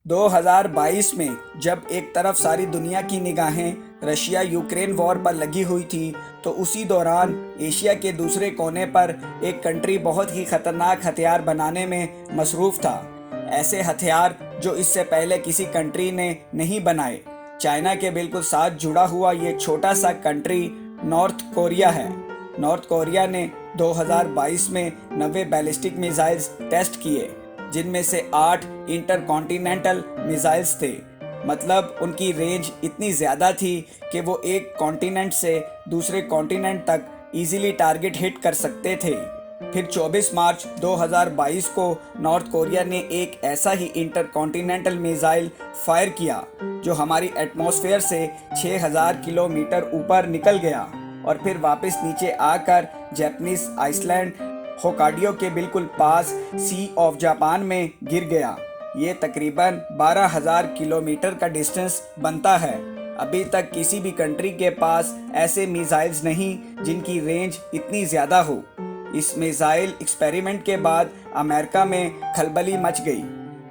2022 में जब एक तरफ सारी दुनिया की निगाहें रशिया यूक्रेन वॉर पर लगी हुई थी, तो उसी दौरान एशिया के दूसरे कोने पर एक कंट्री बहुत ही खतरनाक हथियार बनाने में मसरूफ़ था। ऐसे हथियार जो इससे पहले किसी कंट्री ने नहीं बनाए। चाइना के बिल्कुल साथ जुड़ा हुआ ये छोटा सा कंट्री नॉर्थ कोरिया है। नॉर्थ कोरिया ने 2022 में 90 बैलिस्टिक मिसाइल्स टेस्ट किए, जिनमें से 8 इंटरकॉन्टिनेंटल मिसाइल्स थे। मतलब उनकी रेंज इतनी ज़्यादा थी कि वो एक कॉन्टिनेंट से दूसरे कॉन्टिनेंट तक इजीली टारगेट हिट कर सकते थे। फिर 24 मार्च 2022 को नॉर्थ कोरिया ने एक ऐसा ही इंटरकॉन्टिनेंटल मिसाइल फायर किया जो हमारी एटमॉस्फेयर से 6000 किलोमीटर ऊपर निकल गया और फिर वापस नीचे आकर जापानीज आइसलैंड होकाइडो के बिल्कुल पास सी ऑफ जापान में गिर गया। ये तकरीबन 12,000 किलोमीटर का डिस्टेंस बनता है। अभी तक किसी भी कंट्री के पास ऐसे मिसाइल्स नहीं जिनकी रेंज इतनी ज़्यादा हो। इस मिसाइल एक्सपेरिमेंट के बाद अमेरिका में खलबली मच गई।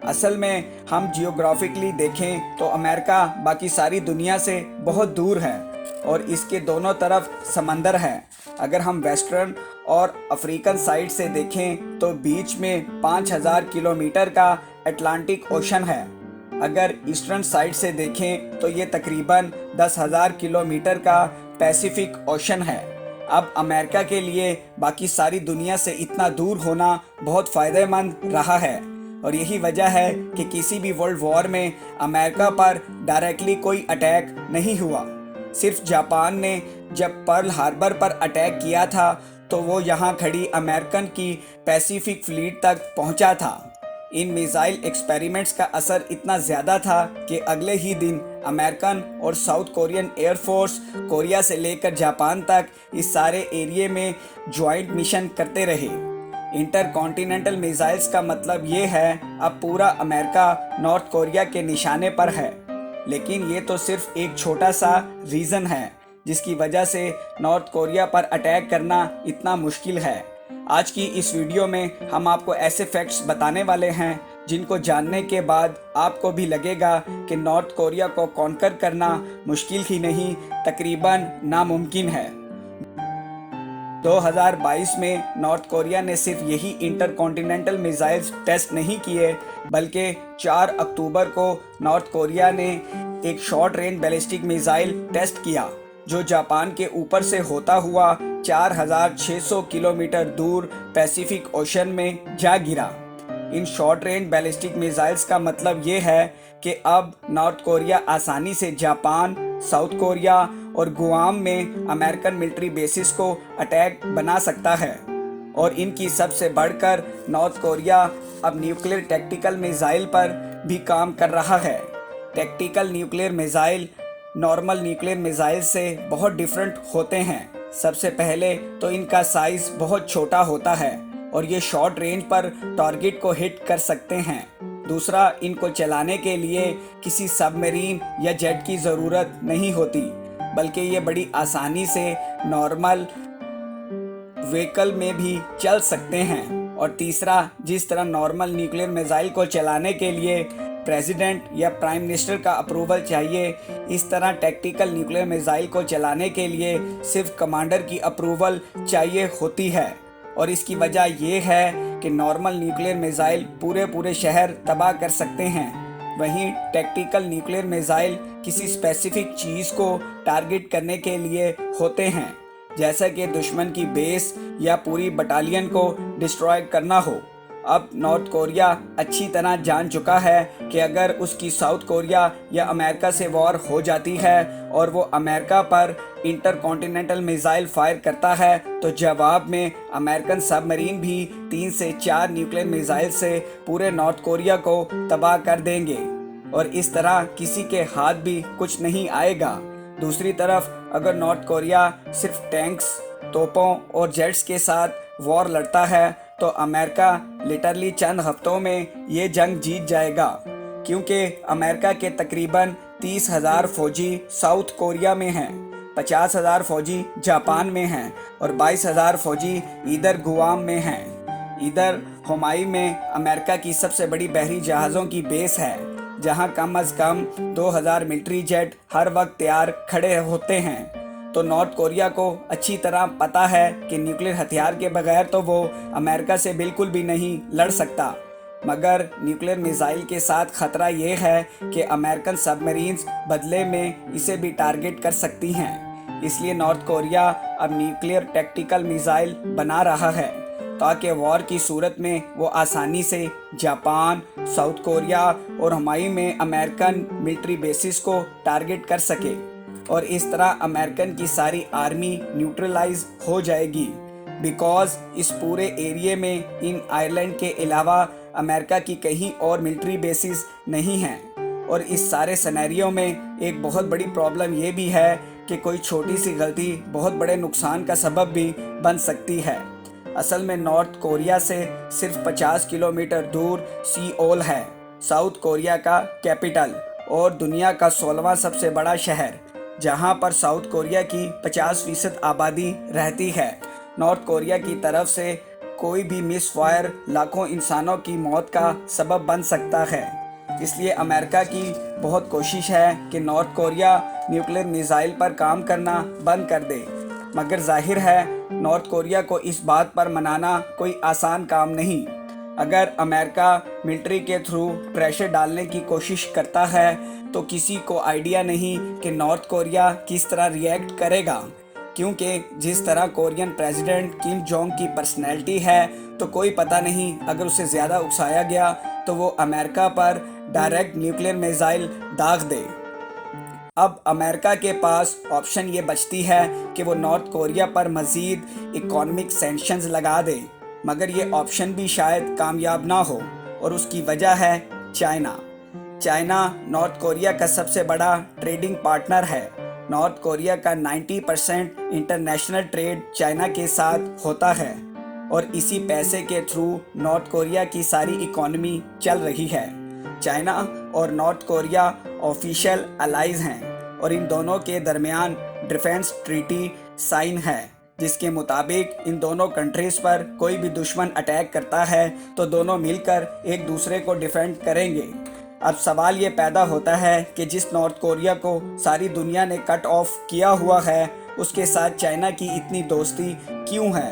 असल में हम जियोग्राफिकली देखें तो अमेरिका बाकी सारी दुनिया से बहुत दूर है और इसके दोनों तरफ समंदर है। अगर हम वेस्टर्न और अफ्रीकन साइड से देखें तो बीच में 5000 किलोमीटर का अटलांटिक ओशन है। अगर ईस्टर्न साइड से देखें तो ये तकरीबन 10,000 किलोमीटर का पैसिफिक ओशन है। अब अमेरिका के लिए बाकी सारी दुनिया से इतना दूर होना बहुत फ़ायदेमंद रहा है और यही वजह है कि किसी भी वर्ल्ड वॉर में अमेरिका पर डायरेक्टली कोई अटैक नहीं हुआ। सिर्फ जापान ने जब पर्ल हार्बर पर अटैक किया था तो वो यहाँ खड़ी अमेरिकन की पैसिफिक फ्लीट तक पहुँचा था। इन मिसाइल एक्सपेरिमेंट्स का असर इतना ज़्यादा था कि अगले ही दिन अमेरिकन और साउथ कोरियन एयरफोर्स कोरिया से लेकर जापान तक इस सारे एरिए में ज्वाइंट मिशन करते रहे। इंटरकॉन्टिनेंटल मिसाइल्स का मतलब ये है अब पूरा अमेरिका नॉर्थ कोरिया के निशाने पर है। लेकिन ये तो सिर्फ एक छोटा सा रीज़न है जिसकी वजह से नॉर्थ कोरिया पर अटैक करना इतना मुश्किल है। आज की इस वीडियो में हम आपको ऐसे फैक्ट्स बताने वाले हैं जिनको जानने के बाद आपको भी लगेगा कि नॉर्थ कोरिया को कॉन्कर करना मुश्किल ही नहीं, तकरीबन नामुमकिन है। 2022 में नॉर्थ कोरिया ने सिर्फ यही इंटरकॉन्टिनेंटल मिसाइल्स टेस्ट नहीं किए, बल्कि 4 अक्टूबर को नॉर्थ कोरिया ने एक short range ballistic missile test किया जो जापान के ऊपर से होता हुआ 4600 किलोमीटर दूर पैसिफिक ओशन में जा गिरा। In short range ballistic missiles का मतलब ये है कि अब नॉर्थ कोरिया आसानी से जापान, साउथ कोरिया और गुआम में अमेरिकन मिलिट्री बेसिस को अटैक बना सकता है। और इनकी सबसे बढ़कर नॉर्थ कोरिया अब न्यूक्लियर टैक्टिकल मिसाइल पर भी काम कर रहा है। Tactical nuclear missile normal nuclear missile से बहुत डिफरेंट होते हैं। सबसे पहले तो इनका साइज़ बहुत छोटा होता है और ये शॉर्ट रेंज पर टारगेट को हिट कर सकते हैं। दूसरा, इनको चलाने के लिए किसी सबमरीन या जेट की ज़रूरत नहीं होती, बल्कि ये बड़ी आसानी से नॉर्मल व्हीकल में भी चल सकते हैं। और तीसरा, जिस तरह नॉर्मल न्यूक्लियर मिसाइल को चलाने के लिए प्रेसिडेंट या प्राइम मिनिस्टर का अप्रूवल चाहिए, इस तरह टैक्टिकल न्यूक्लियर मिसाइल को चलाने के लिए सिर्फ कमांडर की अप्रूवल चाहिए होती है। और इसकी वजह यह है कि नॉर्मल न्यूक्लियर मिसाइल पूरे शहर तबाह कर सकते हैं। वहीं टैक्टिकल न्यूक्लियर मिसाइल किसी स्पेसिफिक चीज़ को टारगेट करने के लिए होते हैं, जैसा कि दुश्मन की बेस या पूरी बटालियन को डिस्ट्रॉय करना हो। अब नॉर्थ कोरिया अच्छी तरह जान चुका है कि अगर उसकी साउथ कोरिया या अमेरिका से वॉर हो जाती है और वो अमेरिका पर इंटरकॉन्टिनेंटल मिसाइल फायर करता है तो जवाब में अमेरिकन सबमरीन भी 3 से 4 न्यूक्लियर मिसाइल से पूरे नॉर्थ कोरिया को तबाह कर देंगे और इस तरह किसी के हाथ भी कुछ नहीं आएगा। दूसरी तरफ अगर नॉर्थ कोरिया सिर्फ टैंक्स, तोपों और जेट्स के साथ वॉर लड़ता है तो अमेरिका लिटरली चंद हफ्तों में ये जंग जीत जाएगा, क्योंकि अमेरिका के तकरीबन 30,000 फौजी साउथ कोरिया में हैं, 50,000 फौजी जापान में हैं और 22,000 फौजी इधर गुआम में हैं। इधर हुमाई में अमेरिका की सबसे बड़ी बहरी जहाज़ों की बेस है जहां कम से कम 2000 मिलिट्री जेट हर वक्त तैयार खड़े होते हैं। तो नॉर्थ कोरिया को अच्छी तरह पता है कि न्यूक्लियर हथियार के बगैर तो वो अमेरिका से बिल्कुल भी नहीं लड़ सकता, मगर न्यूक्लियर मिसाइल के साथ खतरा ये है कि अमेरिकन सबमरीन्स बदले में इसे भी टारगेट कर सकती हैं। इसलिए नॉर्थ कोरिया अब न्यूक्लियर टैक्टिकल मिसाइल बना रहा है ताकि वॉर की सूरत में वो आसानी से जापान, साउथ कोरिया और हवाई में अमेरिकन मिलिट्री बेसिस को टारगेट कर सके और इस तरह अमेरिकन की सारी आर्मी न्यूट्रलाइज हो जाएगी। बिकॉज इस पूरे एरिया में इन आयरलैंड के अलावा अमेरिका की कहीं और मिलिट्री बेसिस नहीं हैं। और इस सारे सिनेरियो में एक बहुत बड़ी प्रॉब्लम ये भी है कि कोई छोटी सी गलती बहुत बड़े नुकसान का सबब भी बन सकती है। असल में नॉर्थ कोरिया से सिर्फ 50 किलोमीटर दूर सियोल है, साउथ कोरिया का कैपिटल और दुनिया का 16वां सबसे बड़ा शहर, जहां पर साउथ कोरिया की 50% आबादी रहती है। नॉर्थ कोरिया की तरफ से कोई भी मिस फायर लाखों इंसानों की मौत का सबब बन सकता है। इसलिए अमेरिका की बहुत कोशिश है कि नॉर्थ कोरिया न्यूक्लियर मिसाइल पर काम करना बंद कर दे, मगर जाहिर है नॉर्थ कोरिया को इस बात पर मनाना कोई आसान काम नहीं। अगर अमेरिका मिलिट्री के थ्रू प्रेशर डालने की कोशिश करता है तो किसी को आइडिया नहीं कि नॉर्थ कोरिया किस तरह रिएक्ट करेगा, क्योंकि जिस तरह कोरियन प्रेसिडेंट किम जोंग की पर्सनैलिटी है तो कोई पता नहीं अगर उसे ज़्यादा उकसाया गया तो वो अमेरिका पर डायरेक्ट न्यूक्लियर मिसाइल दाग दे। अब अमेरिका के पास ऑप्शन ये बचती है कि वो नॉर्थ कोरिया पर मज़ीद इकोनॉमिक सैंक्शंस लगा दे, मगर ये ऑप्शन भी शायद कामयाब ना हो और उसकी वजह है चाइना। चाइना नॉर्थ कोरिया का सबसे बड़ा ट्रेडिंग पार्टनर है। नॉर्थ कोरिया का 90% इंटरनेशनल ट्रेड चाइना के साथ होता है और इसी पैसे के थ्रू नॉर्थ कोरिया की सारी इकोनॉमी चल रही है। चाइना और नॉर्थ कोरिया ऑफिशियल अलाइज हैं और इन दोनों के दरमियान डिफेंस ट्रीटी साइन है, जिसके मुताबिक इन दोनों कंट्रीज़ पर कोई भी दुश्मन अटैक करता है तो दोनों मिलकर एक दूसरे को डिफेंड करेंगे। अब सवाल ये पैदा होता है कि जिस नॉर्थ कोरिया को सारी दुनिया ने कट ऑफ किया हुआ है उसके साथ चाइना की इतनी दोस्ती क्यों है।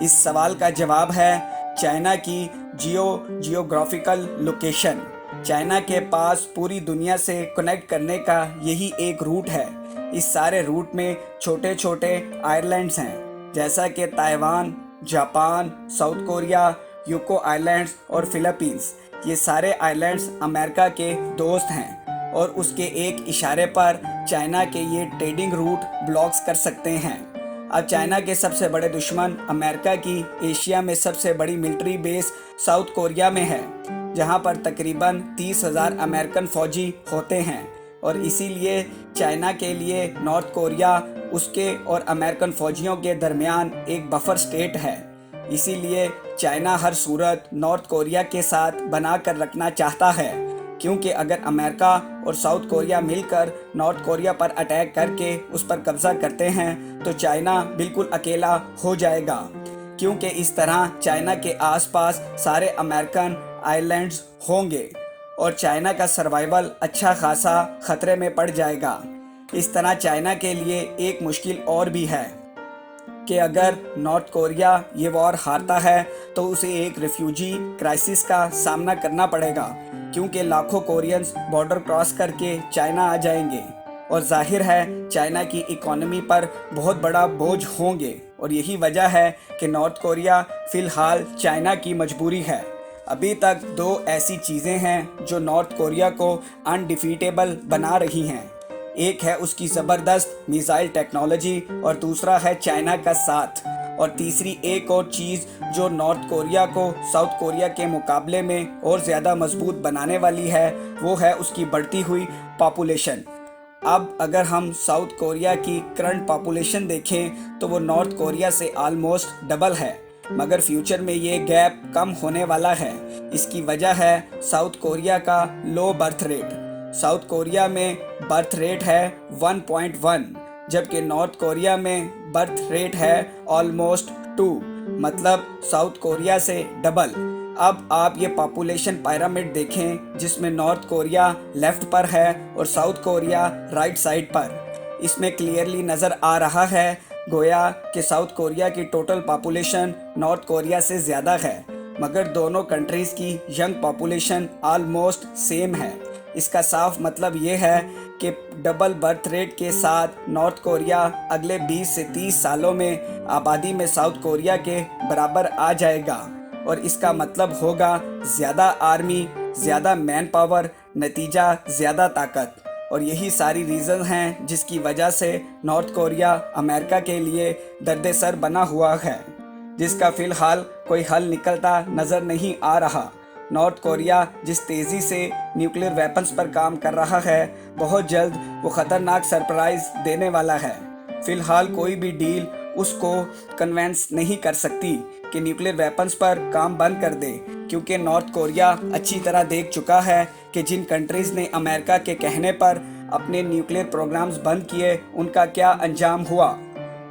इस सवाल का जवाब है चाइना की जियोग्राफिकल लोकेशन। चाइना के पास पूरी दुनिया से कनेक्ट करने का यही एक रूट है। इस सारे रूट में छोटे छोटे आइलैंड्स हैं, जैसा कि Taiwan, Japan, south Korea, UCO islands और फिलीपींस। ये सारे आइलैंड्स अमेरिका के दोस्त हैं और उसके एक इशारे पर चाइना के ये ट्रेडिंग रूट ब्लॉक्स कर सकते हैं। अब चाइना के सबसे बड़े दुश्मन अमेरिका की एशिया में सबसे बड़ी मिलिट्री बेस साउथ कोरिया में है, जहां पर तकरीबन 30,000 अमेरिकन फौजी होते हैं और इसीलिए चाइना के लिए नॉर्थ कोरिया उसके और अमेरिकन फौजियों के दरमियान एक बफर स्टेट है। इसीलिए चाइना हर सूरत नॉर्थ कोरिया के साथ बना कर रखना चाहता है, क्योंकि अगर अमेरिका और साउथ कोरिया मिलकर नॉर्थ कोरिया पर अटैक करके उस पर कब्जा करते हैं तो चाइना बिल्कुल अकेला हो जाएगा, क्योंकि इस तरह चाइना के आसपास सारे अमेरिकन आइलैंड्स होंगे और चाइना का सर्वाइवल अच्छा खासा खतरे में पड़ जाएगा। इस तरह चाइना के लिए एक मुश्किल और भी है कि अगर नॉर्थ कोरिया ये वॉर हारता है तो उसे एक रिफ्यूजी क्राइसिस का सामना करना पड़ेगा, क्योंकि लाखों कोरियंस बॉर्डर क्रॉस करके चाइना आ जाएंगे और जाहिर है चाइना की इकोनॉमी पर बहुत बड़ा बोझ होंगे। और यही वजह है कि नॉर्थ कोरिया फ़िलहाल चाइना की मजबूरी है। अभी तक दो ऐसी चीज़ें हैं जो नॉर्थ कोरिया को अनडिफीटेबल बना रही हैं। एक है उसकी ज़बरदस्त मिसाइल टेक्नोलॉजी और दूसरा है चाइना का साथ। और तीसरी एक और चीज़ जो नॉर्थ कोरिया को साउथ कोरिया के मुकाबले में और ज़्यादा मजबूत बनाने वाली है वो है उसकी बढ़ती हुई पॉपुलेशन। अब अगर हम साउथ कोरिया की करंट पॉपुलेशन देखें तो वो नॉर्थ कोरिया से आलमोस्ट डबल है, मगर फ्यूचर में ये गैप कम होने वाला है। इसकी वजह है साउथ कोरिया का low birth rate. South Korea में बर्थ रेट है 1.1, जबकि नॉर्थ कोरिया में बर्थ रेट है ऑलमोस्ट 2, मतलब साउथ कोरिया से डबल। अब आप ये पॉपुलेशन पिरामिड देखें जिसमें नॉर्थ कोरिया लेफ्ट पर है और साउथ कोरिया राइट साइड पर। इसमें क्लियरली नज़र आ रहा है गोया कि साउथ कोरिया की टोटल पॉपुलेशन नॉर्थ कोरिया से ज़्यादा है, मगर दोनों कंट्रीज़ की यंग पॉपुलेशन ऑलमोस्ट सेम है। इसका साफ मतलब ये है कि डबल बर्थ रेट के साथ नॉर्थ कोरिया अगले 20 से 30 सालों में आबादी में साउथ कोरिया के बराबर आ जाएगा और इसका मतलब होगा ज़्यादा आर्मी, ज़्यादा मैन पावर, नतीजा ज़्यादा ताकत। और यही सारी रीज़न हैं जिसकी वजह से नॉर्थ कोरिया अमेरिका के लिए दर्द-ए-सर बना हुआ है, जिसका फ़िलहाल कोई हल निकलता नज़र नहीं आ रहा। नॉर्थ कोरिया जिस तेज़ी से न्यूक्लियर वेपन्स पर काम कर रहा है, बहुत जल्द वो ख़तरनाक सरप्राइज़ देने वाला है। फ़िलहाल कोई भी डील उसको कन्वेंस नहीं कर सकती कि न्यूक्लियर वेपन्स पर काम बंद कर दे, क्योंकि नॉर्थ कोरिया अच्छी तरह देख चुका है कि जिन कंट्रीज़ ने अमेरिका के कहने पर अपने न्यूक्लियर प्रोग्राम्स बंद किए उनका क्या अंजाम हुआ।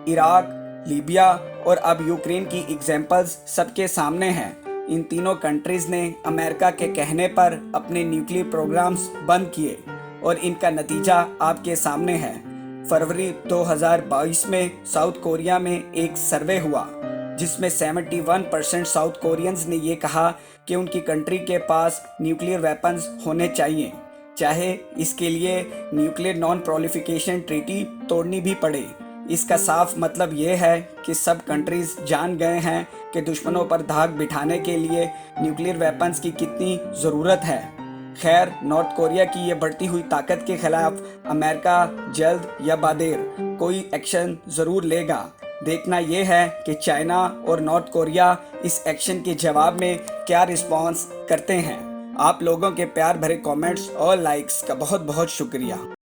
इराक, लीबिया और अब यूक्रेन की एग्जाम्पल्स सबके सामने हैं। इन तीनों कंट्रीज़ ने अमेरिका के कहने पर अपने न्यूक्लियर प्रोग्राम्स बंद किए और इनका नतीजा आपके सामने है। फरवरी 2022 में साउथ कोरिया में एक सर्वे हुआ जिसमें 71% साउथ कोरियंस ने ये कहा कि उनकी कंट्री के पास न्यूक्लियर वेपन्स होने चाहिए, चाहे इसके लिए न्यूक्लियर नॉन प्रोलिफिकेशन ट्रीटी तोड़नी भी पड़े। इसका साफ मतलब ये है कि सब कंट्रीज़ जान गए हैं कि दुश्मनों पर धाक बिठाने के लिए न्यूक्लियर वेपन्स की कितनी ज़रूरत है। खैर, नॉर्थ कोरिया की ये बढ़ती हुई ताकत के खिलाफ अमेरिका जल्द या बादेर कोई एक्शन ज़रूर लेगा। देखना यह है कि चाइना और नॉर्थ कोरिया इस एक्शन के जवाब में क्या रिस्पॉन्स करते हैं। आप लोगों के प्यार भरे कमेंट्स और लाइक्स का बहुत बहुत शुक्रिया।